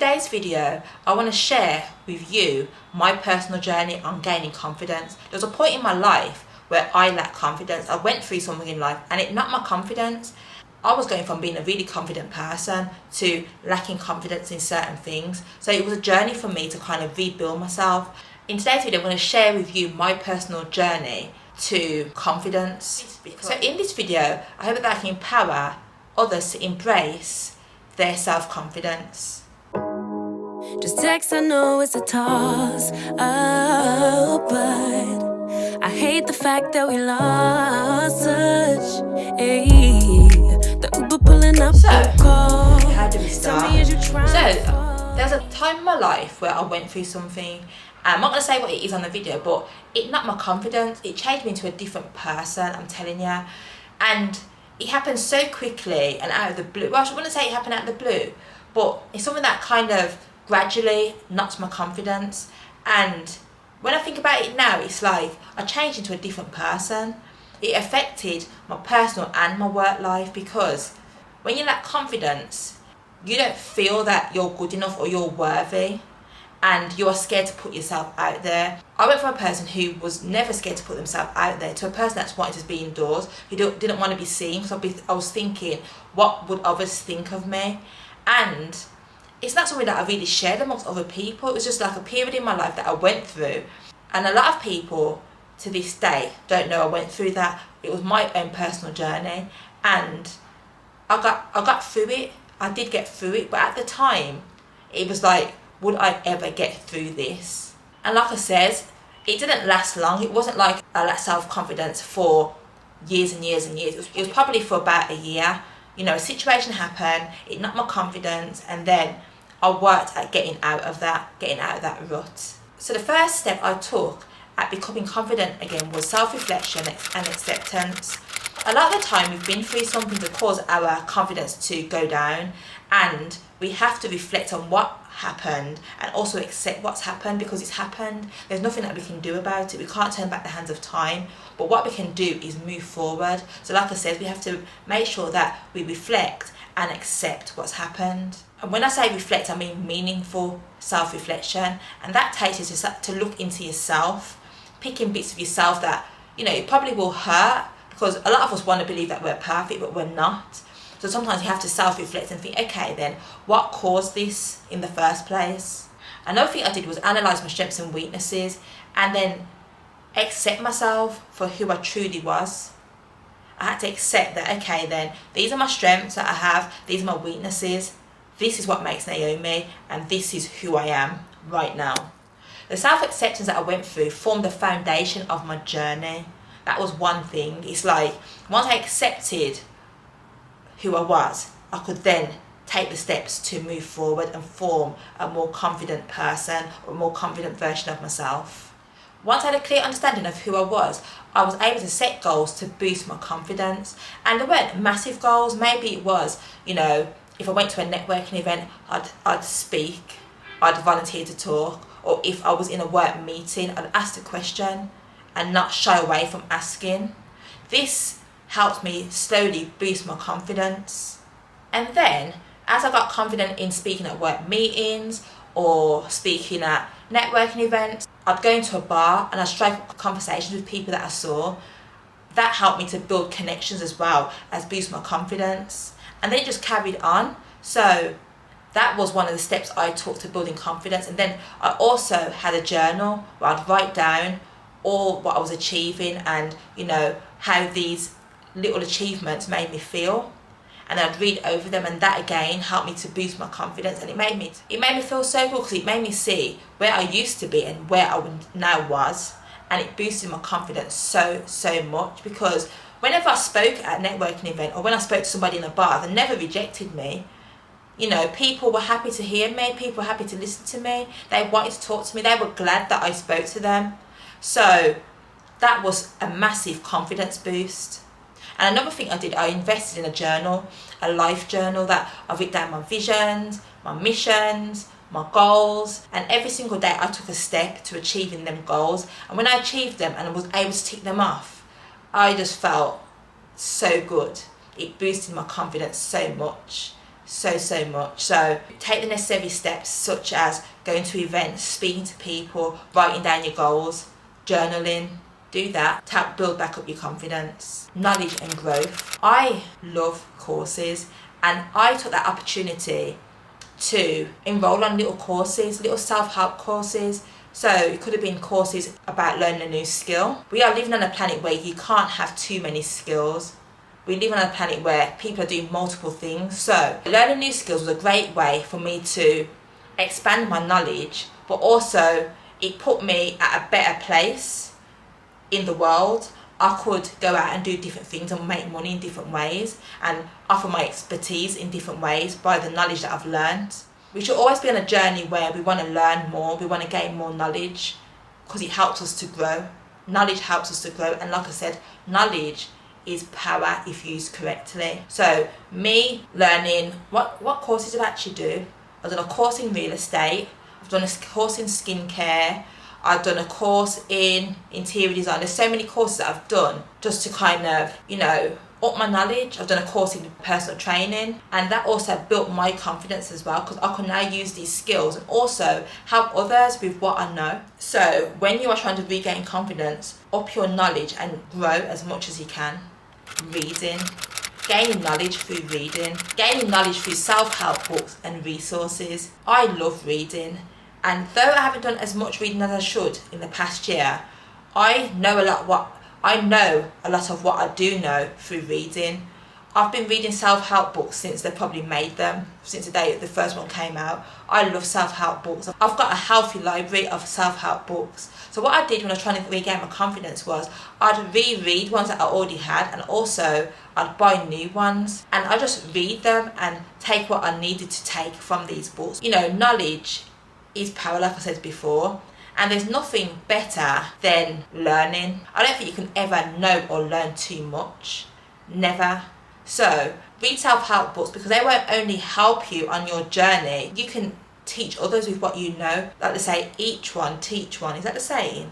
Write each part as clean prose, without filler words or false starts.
today's video, I want to share with you my personal journey on gaining confidence. There was a point in my life where I lacked confidence. I went through something in life and it knocked my confidence. I was going from being a really confident person to lacking confidence in certain things. So it was a journey for me to kind of rebuild myself. In today's video, I'm going to share with you my personal journey to confidence. So in this video, I hope that I can empower others to embrace their self-confidence. Just text, I know it's a toss up, but I hate the fact that we lost touch. The Uber pulling up the call. How do we start? There's a time in my life where I went through something. I'm not going to say what it is on the video, but it knocked my confidence. It changed me into a different person, I'm telling you. And it happened so quickly and out of the blue. Well, I wouldn't say it happened out of the blue, but it's something that kind of gradually knocked my confidence. And when I think about it now, it's like I changed into a different person. It affected my personal and my work life, because when you lack confidence, you don't feel that you're good enough or you're worthy, and you are scared to put yourself out there. I went from a person who was never scared to put themselves out there to a person that's wanted to be indoors, who didn't want to be seen, because I was thinking, what would others think of me? And it's not something that I really shared amongst other people. It was just like a period in my life that I went through. And a lot of people to this day don't know I went through that. It was my own personal journey, and I got through it. I did get through it, but at the time, it was like, would I ever get through this? And like I said, it didn't last long. It wasn't like I lacked self-confidence for years and years and years. It was probably for about a year. You know, a situation happened, it knocked my confidence, and then I worked at getting out of that rut. So the first step I took at becoming confident again was self-reflection and acceptance. A lot of the time we've been through something to cause our confidence to go down, and we have to reflect on what happened and also accept what's happened, because it's happened. There's nothing that we can do about it. We can't turn back the hands of time, but what we can do is move forward. So like I said, we have to make sure that we reflect and accept what's happened. And when I say reflect, I mean meaningful self-reflection, and that takes you to look into yourself, picking bits of yourself that, you know, it probably will hurt, because a lot of us want to believe that we're perfect, but we're not. So sometimes you have to self-reflect and think, okay, then what caused this in the first place? Another thing I did was analyse my strengths and weaknesses, and then accept myself for who I truly was. I had to accept that, okay, then these are my strengths that I have, these are my weaknesses, this is what makes Naomi, and this is who I am right now. The self-acceptance that I went through formed the foundation of my journey. That was one thing. It's like, once I accepted who I was, I could then take the steps to move forward and form a more confident person, or a more confident version of myself. Once I had a clear understanding of who I was able to set goals to boost my confidence. And they weren't massive goals. Maybe it was, you know, if I went to a networking event, I'd speak, I'd volunteer to talk, or if I was in a work meeting, I'd ask the question and not shy away from asking. This helped me slowly boost my confidence. And then, as I got confident in speaking at work meetings or speaking at networking events, I'd go into a bar and I'd strike up conversations with people that I saw. That helped me to build connections as well as boost my confidence. And then it just carried on. So that was one of the steps I took to building confidence. And then I also had a journal where I'd write down all what I was achieving, and, you know, how these little achievements made me feel. And I'd read over them, and that again helped me to boost my confidence. And it made me feel so good, because it made me see where I used to be and where I now was, and it boosted my confidence so much. Because whenever I spoke at a networking event, or when I spoke to somebody in a bar, they never rejected me. You know, people were happy to hear me, people were happy to listen to me, they wanted to talk to me, they were glad that I spoke to them. So that was a massive confidence boost. And another thing I did, I invested in a journal, a life journal, that I wrote down my visions, my missions, my goals, and every single day I took a step to achieving them goals. And when I achieved them and I was able to tick them off, I just felt so good. It boosted my confidence so much. so much. So take the necessary steps, such as going to events, speaking to people, writing down your goals, journaling. Do that to help build back up your confidence. Knowledge and growth. I love courses, and I took that opportunity to enroll on little courses, little self-help courses. So it could have been courses about learning a new skill. We are living on a planet where you can't have too many skills. We live on a planet where people are doing multiple things. So learning new skills was a great way for me to expand my knowledge, but also it put me at a better place in the world. I could go out and do different things and make money in different ways and offer my expertise in different ways by the knowledge that I've learned. We should always be on a journey where we want to learn more, we want to gain more knowledge, because it helps us to grow. Knowledge helps us to grow, and like I said, knowledge is power if used correctly. So me learning, what courses did I actually do? I've done a course in real estate, I've done a course in skincare, I've done a course in interior design. There's so many courses that I've done just to kind of, up my knowledge. I've done a course in personal training, and that also built my confidence as well, because I can now use these skills and also help others with what I know. So when you are trying to regain confidence, up your knowledge and grow as much as you can. Reading. Gaining knowledge through reading. Gaining knowledge through self-help books and resources. I love reading. And though I haven't done as much reading as I should in the past year, I know a lot of what I do know through reading. I've been reading self-help books since they probably made them, since the day the first one came out. I love self-help books. I've got a healthy library of self-help books. So what I did when I was trying to regain my confidence was I'd reread ones that I already had, and also I'd buy new ones, and I just read them and take what I needed to take from these books. Knowledge is power, like I said before, and there's nothing better than learning. I don't think you can ever know or learn too much. Never. So read self-help books, because they won't only help you on your journey, you can teach others with what you know. Like they say, each one teach one. Is that the saying?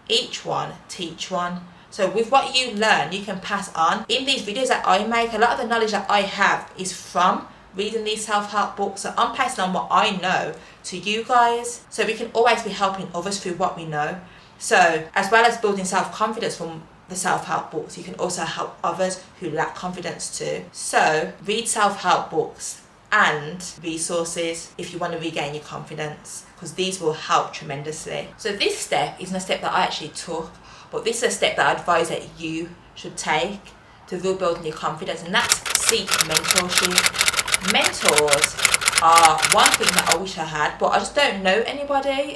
Each one teach one. So with what you learn, you can pass on. In these videos that I make, a lot of the knowledge that I have is from reading these self-help books. So I'm passing on what I know to you guys, so we can always be helping others through what we know. So as well as building self-confidence from the self-help books, you can also help others who lack confidence too. So read self-help books and resources if you want to regain your confidence, because these will help tremendously. So this step isn't a step that I actually took, but this is a step that I advise that you should take to rebuild your confidence, and that's seek mentorship. Mentors are one thing that I wish I had, but I just don't know anybody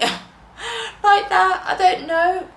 like that. I don't know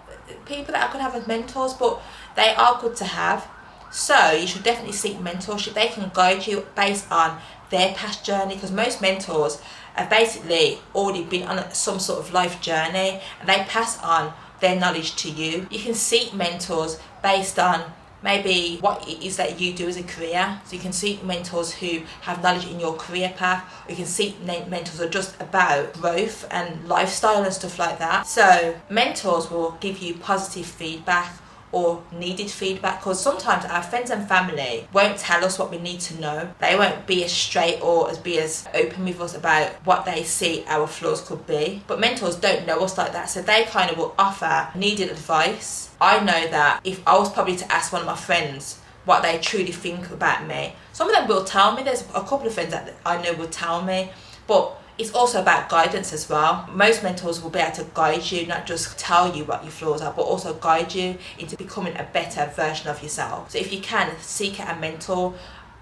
people that I could have as mentors, but they are good to have. So you should definitely seek mentorship. They can guide you based on their past journey, because most mentors have basically already been on some sort of life journey, and they pass on their knowledge to you. You can seek mentors based on maybe what it is that you do as a career. So you can seek mentors who have knowledge in your career path, or you can seek mentors who are just about growth and lifestyle and stuff like that. So mentors will give you positive feedback or needed feedback, because sometimes our friends and family won't tell us what we need to know. They won't be as straight or be as open with us about what they see our flaws could be. But mentors don't know us like that, so they kind of will offer needed advice. I know that if I was probably to ask one of my friends what they truly think about me, some of them will tell me. There's a couple of friends that I know will tell me, but it's also about guidance as well. Most mentors will be able to guide you, not just tell you what your flaws are, but also guide you into becoming a better version of yourself. So if you can, seek out a mentor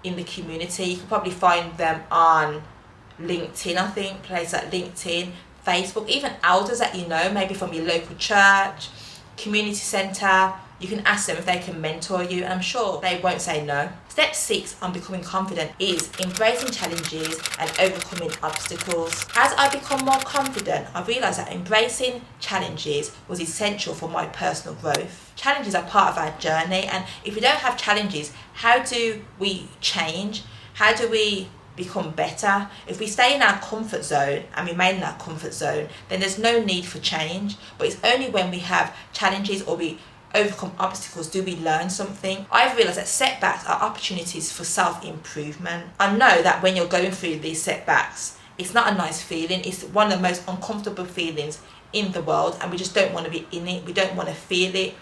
in the community. You can probably find them on LinkedIn, I think, places like LinkedIn, Facebook, even elders that you know, maybe from your local church, community centre. You can ask them if they can mentor you, and I'm sure they won't say no. Step 6 on becoming confident is embracing challenges and overcoming obstacles. As I become more confident, I realised that embracing challenges was essential for my personal growth. Challenges are part of our journey, and if we don't have challenges, how do we change? How do we become better? If we stay in our comfort zone and remain in our comfort zone, then there's no need for change. But it's only when we have challenges, or we overcome obstacles do we learn something. I've realised that setbacks are opportunities for self-improvement. I know that when you're going through these setbacks, it's not a nice feeling. It's one of the most uncomfortable feelings in the world, and we just don't want to be in it. We don't want to feel it.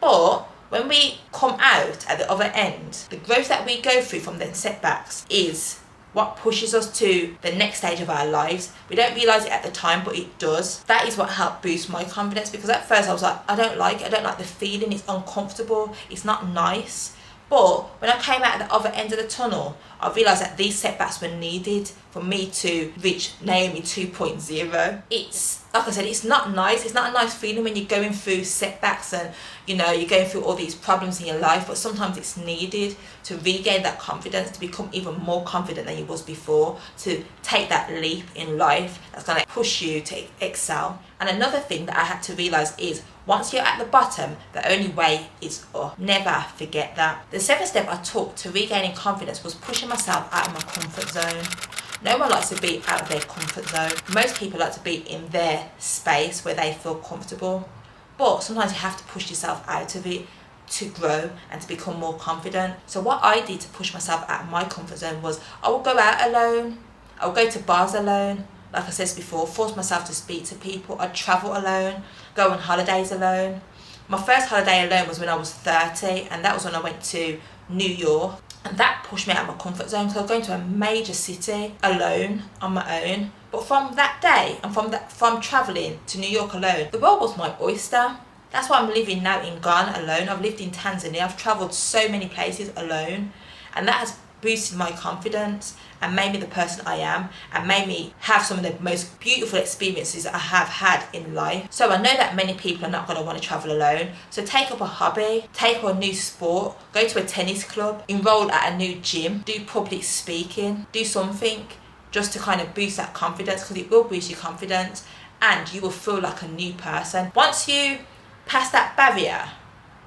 But when we come out at the other end, the growth that we go through from the setbacks is what pushes us to the next stage of our lives. We don't realise it at the time, but it does. That is what helped boost my confidence, because at first I was like, I don't like the feeling, it's uncomfortable, it's not nice. But when I came out at the other end of the tunnel, I realised that these setbacks were needed for me to reach Naomi 2.0. It's, like I said, it's not nice. It's not a nice feeling when you're going through setbacks and, you know, you're going through all these problems in your life, but sometimes it's needed to regain that confidence, to become even more confident than you was before, to take that leap in life that's going to push you to excel. And another thing that I had to realise is, once you're at the bottom, the only way is up. Never forget that. The 7th step I took to regaining confidence was pushing myself out of my comfort zone. No one likes to be out of their comfort zone. Most people like to be in their space where they feel comfortable. But sometimes you have to push yourself out of it to grow and to become more confident. So what I did to push myself out of my comfort zone was, I would go out alone. I would go to bars alone. Like I said before, force myself to speak to people. I'd travel alone, go on holidays alone. My first holiday alone was when I was 30, and that was when I went to New York. And that pushed me out of my comfort zone, because I was going to a major city alone, on my own. But from that day, and from travelling to New York alone, the world was my oyster. That's why I'm living now in Ghana alone. I've lived in Tanzania. I've travelled so many places alone. And that has boosted my confidence and made me the person I am, and made me have some of the most beautiful experiences I have had in life. So I know that many people are not going to want to travel alone. So take up a hobby, take up a new sport, go to a tennis club, enroll at a new gym, do public speaking, do something just to kind of boost that confidence, because it will boost your confidence and you will feel like a new person. Once you pass that barrier,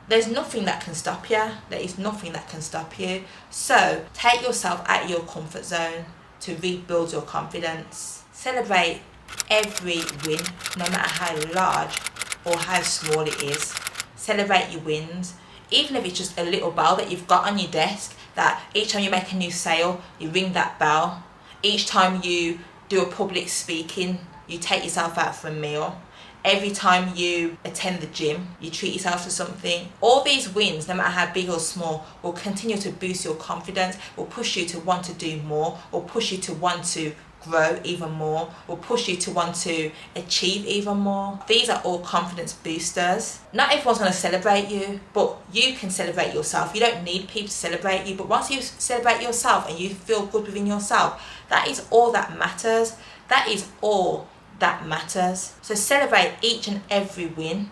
there's nothing that can stop you. There is nothing that can stop you. So take yourself out of your comfort zone to rebuild your confidence. Celebrate every win, no matter how large or how small it is. Celebrate your wins. Even if it's just a little bell that you've got on your desk, that each time you make a new sale, you ring that bell. Each time you do a public speaking, you take yourself out for a meal. Every time you attend the gym, you treat yourself to something. All these wins, no matter how big or small, will continue to boost your confidence, will push you to want to do more, will push you to want to grow even more, will push you to want to achieve even more. These are all confidence boosters. Not everyone's going to celebrate you, but you can celebrate yourself. You don't need people to celebrate you, but once you celebrate yourself and you feel good within yourself, that is all that matters. That is all that matters. So celebrate each and every win.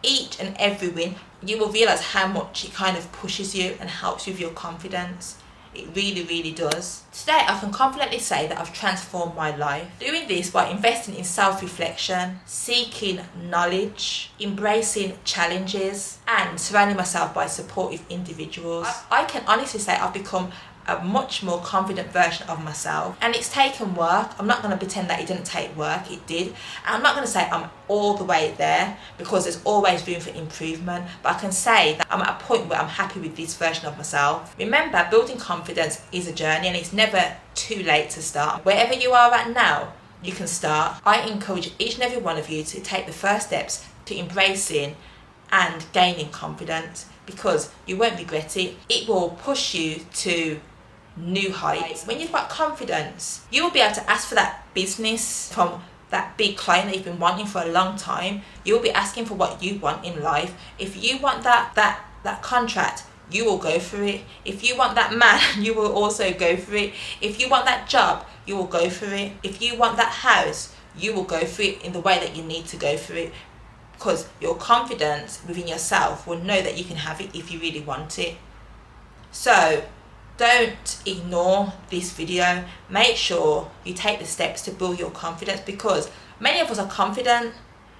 Each and every win. You will realise how much it kind of pushes you and helps you with your confidence. It really, really does. Today I can confidently say that I've transformed my life. Doing this by investing in self-reflection, seeking knowledge, embracing challenges, and surrounding myself by supportive individuals. I can honestly say I've become a much more confident version of myself, and it's taken work. I'm not going to pretend that it didn't take work. It did. And I'm not going to say I'm all the way there, because there's always room for improvement, but I can say that I'm at a point where I'm happy with this version of myself. Remember, building confidence is a journey, and it's never too late to start. Wherever you are at now, you can start. I encourage each and every one of you to take the first steps to embracing and gaining confidence, because you won't regret it. It will push you to new heights. When you've got confidence, you will be able to ask for that business from that big client that you've been wanting for a long time. You'll be asking for what you want in life. If you want that contract, you will go for it. If you want that man, you will also go for it. If you want that job, you will go for it. If you want that house, you will go for it in the way that you need to go for it, because your confidence within yourself will know that you can have it if you really want it. So don't ignore this video. Make sure you take the steps to build your confidence, because many of us are confident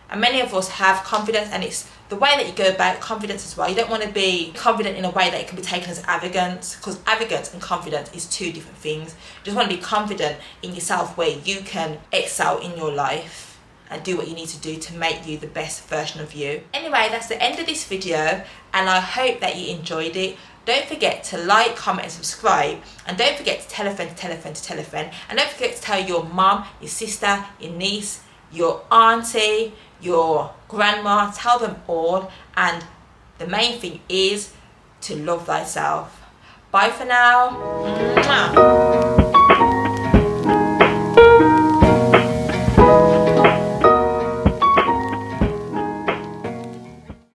and many of us have confidence, and it's the way that you go about confidence as well. You don't want to be confident in a way that it can be taken as arrogance, because arrogance and confidence is two different things. You just want to be confident in yourself where you can excel in your life and do what you need to do to make you the best version of you. Anyway, that's the end of this video, and I hope that you enjoyed it. Don't forget to like, comment and subscribe, and don't forget to tell a friend to tell a friend to tell a friend, and don't forget to tell your mum, your sister, your niece, your auntie, your grandma. Tell them all, and the main thing is to love thyself. Bye for now. Mwah.